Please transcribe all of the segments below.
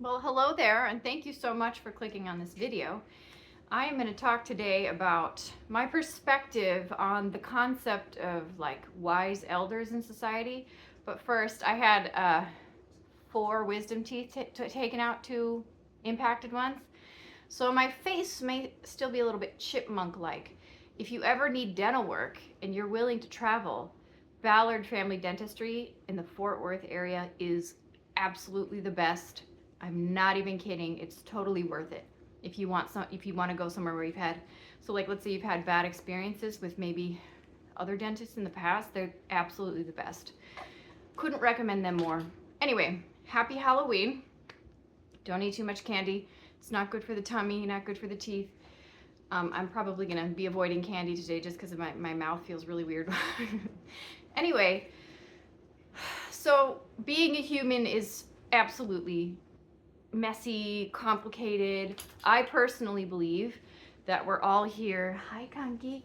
Well, hello there, and thank you so much for clicking on this video. I am going to talk today about my perspective on the concept of like wise elders in society. But first, I had 4 wisdom teeth taken out, 2 impacted ones. So my face may still be a little bit chipmunk-like. If you ever need dental work and you're willing to travel, Ballard Family Dentistry in the Fort Worth area is absolutely the best. I'm not even kidding. It's totally worth it. If you want to go somewhere where you've had, so like let's say you've had bad experiences with maybe other dentists in the past, they're absolutely the best. Couldn't recommend them more. Anyway, happy Halloween. Don't eat too much candy. It's not good for the tummy, not good for the teeth. I'm probably gonna be avoiding candy today just because my mouth feels really weird. Anyway, so being a human is absolutely messy, complicated. I personally believe that we're all here. Hi, Kanki.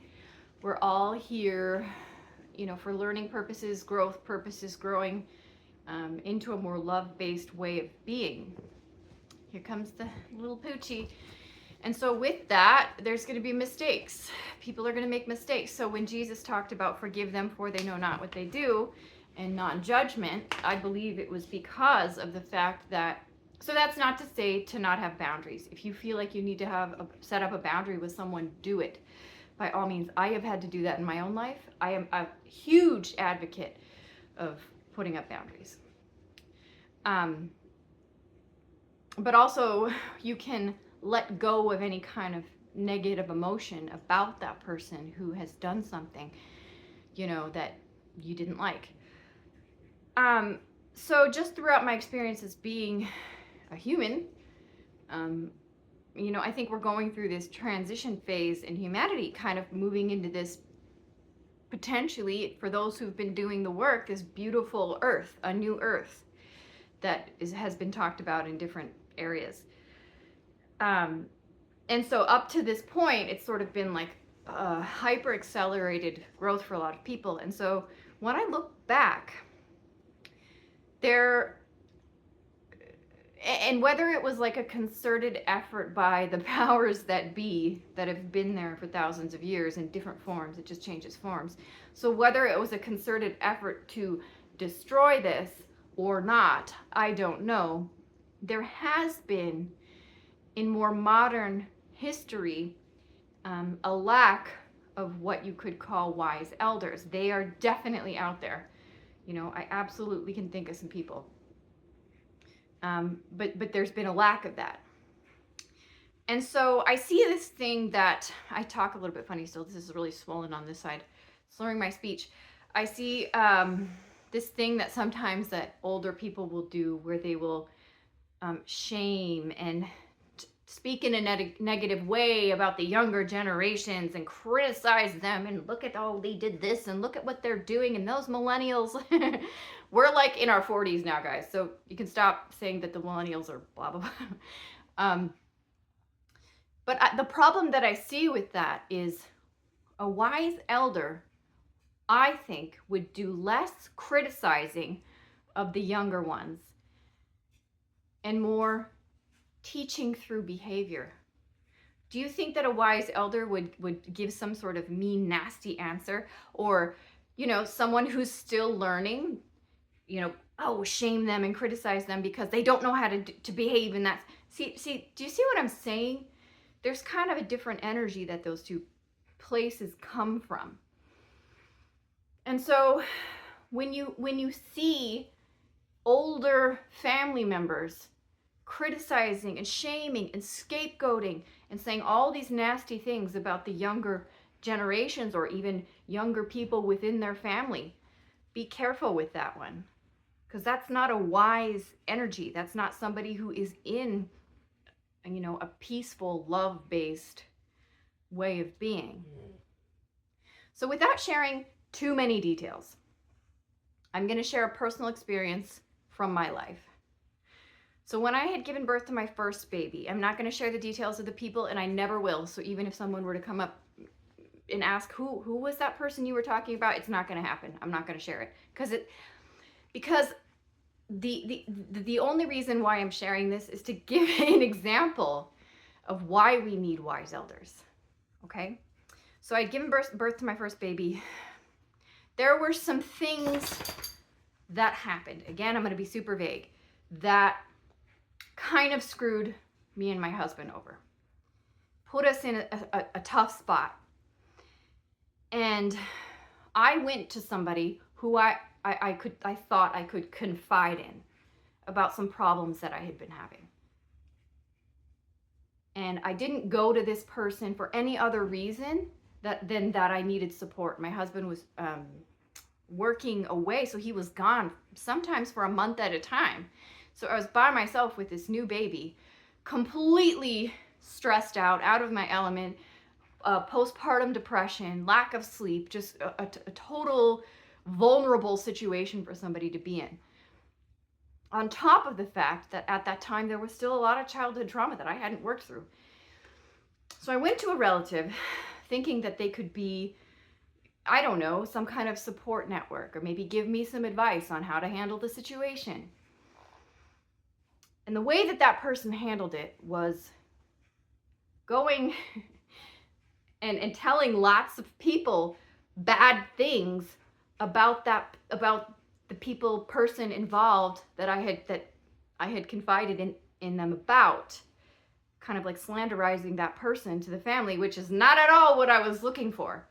We're all here, for learning purposes, growth purposes, growing into a more love-based way of being. Here comes the little poochie. And so with that, there's going to be mistakes. People are going to make mistakes. So when Jesus talked about forgive them for they know not what they do and non-judgment, I believe it was because of the fact that, so that's not to say to not have boundaries. If you feel like you need to set up a boundary with someone, do it. By all means, I have had to do that in my own life. I am a huge advocate of putting up boundaries. But also you can let go of any kind of negative emotion about that person who has done something, that you didn't like. So just throughout my experiences being a human, I think we're going through this transition phase in humanity, kind of moving into this, potentially, for those who've been doing the work, this beautiful earth, a new earth that has been talked about in different areas. And so up to this point, it's sort of been like a hyper accelerated growth for a lot of people. And so when I look back, and whether it was like a concerted effort by the powers that be that have been there for thousands of years in different forms, it just changes forms. So whether it was a concerted effort to destroy this or not, I don't know. There has been, in more modern history, a lack of what you could call wise elders. They are definitely out there. I absolutely can think of some people. But there's been a lack of that. And so I see this thing that, I talk a little bit funny still, this is really swollen on this side, slurring my speech. I see this thing that sometimes that older people will do where they will shame and speak in a negative way about the younger generations and criticize them and look at, oh, they did this and look at what they're doing and those millennials. We're like in our 40s now, guys, so you can stop saying that the millennials are blah, blah, blah. But the problem that I see with that is a wise elder, I think, would do less criticizing of the younger ones and more teaching through behavior. Do you think that a wise elder would give some sort of mean, nasty answer? Or, someone who's still learning, shame them and criticize them because they don't know how to behave in that. See, do you see what I'm saying? There's kind of a different energy that those two places come from. And so when you see older family members criticizing and shaming and scapegoating and saying all these nasty things about the younger generations or even younger people within their family, be careful with that one, because that's not a wise energy. That's not somebody who is in, a peaceful, love-based way of being. So without sharing too many details, I'm going to share a personal experience from my life. So when I had given birth to my first baby, I'm not going to share the details of the people, and I never will. So even if someone were to come up and ask, who was that person you were talking about? It's not going to happen. I'm not going to share it because the only reason why I'm sharing this is to give an example of why we need wise elders. Okay? So I'd given birth to my first baby. There were some things that happened. Again, I'm going to be super vague. That kind of screwed me and my husband over. Put us in a tough spot. And I went to somebody who I thought I could confide in about some problems that I had been having. And I didn't go to this person for any other reason than that I needed support. My husband was working away, so he was gone sometimes for a month at a time. So I was by myself with this new baby, completely stressed out of my element, postpartum depression, lack of sleep, just a total vulnerable situation for somebody to be in. On top of the fact that at that time there was still a lot of childhood trauma that I hadn't worked through. So I went to a relative thinking that they could be, I don't know, some kind of support network, or maybe give me some advice on how to handle the situation. And the way that that person handled it was going and telling lots of people bad things about the person involved that I had confided in them about, kind of like slanderizing that person to the family, which is not at all what I was looking for.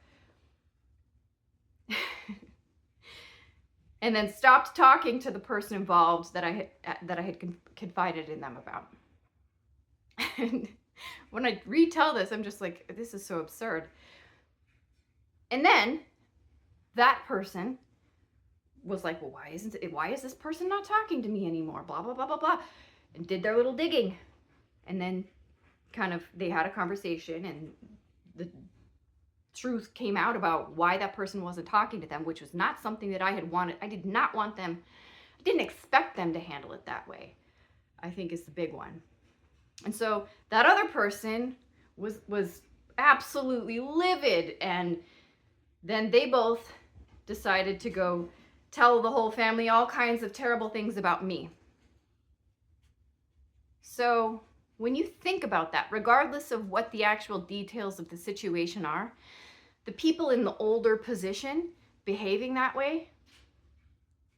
And then stopped talking to the person involved that I had confided in them about. And when I retell this, I'm just like, this is so absurd. And then that person was like, well, why is this person not talking to me anymore? Blah, blah, blah, blah, blah. And did their little digging. And then kind of, they had a conversation, and the truth came out about why that person wasn't talking to them, which was not something that I had wanted. I did not want them, I didn't expect them to handle it that way, I think is the big one. And so that other person was absolutely livid, and then they both decided to go tell the whole family all kinds of terrible things about me. So when you think about that, regardless of what the actual details of the situation are, the people in the older position behaving that way,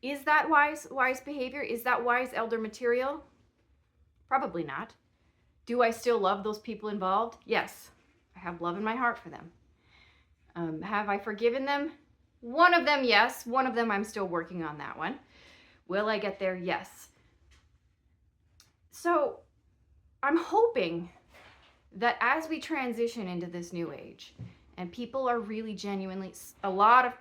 is that wise behavior? Is that wise elder material? Probably not. Do I still love those people involved? Yes, I have love in my heart for them. Have I forgiven them? One of them, yes. One of them, I'm still working on that one. Will I get there? Yes. So I'm hoping that as we transition into this new age, and people are really genuinely, a lot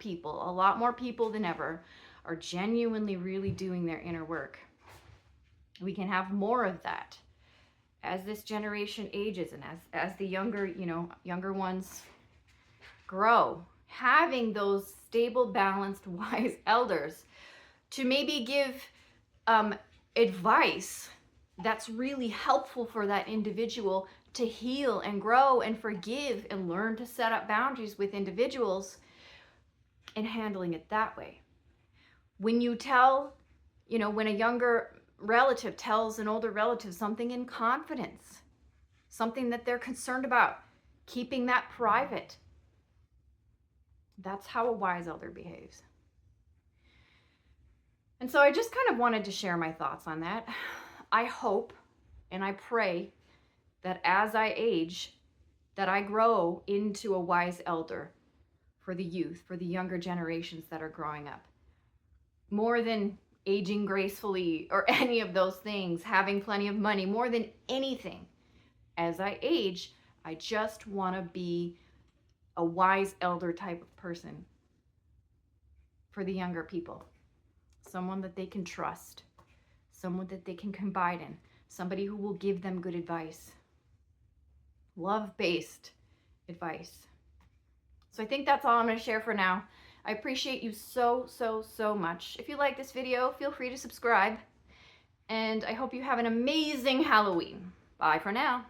more people than ever, are genuinely really doing their inner work, we can have more of that as this generation ages, and as the younger ones grow, having those stable, balanced, wise elders to maybe give advice that's really helpful for that individual to heal and grow and forgive and learn to set up boundaries with individuals, and handling it that way. When you tell, when a younger relative tells an older relative something in confidence, something that they're concerned about, keeping that private, that's how a wise elder behaves. And so I just kind of wanted to share my thoughts on that. I hope and I pray that as I age, that I grow into a wise elder for the youth, for the younger generations that are growing up. More than aging gracefully or any of those things, having plenty of money, more than anything, as I age, I just want to be a wise elder type of person for the younger people. Someone that they can trust, someone that they can confide in, somebody who will give them good advice, love-based advice. So I think that's all I'm going to share for now. I appreciate you so, so, so much. If you like this video, feel free to subscribe. And I hope you have an amazing Halloween. Bye for now.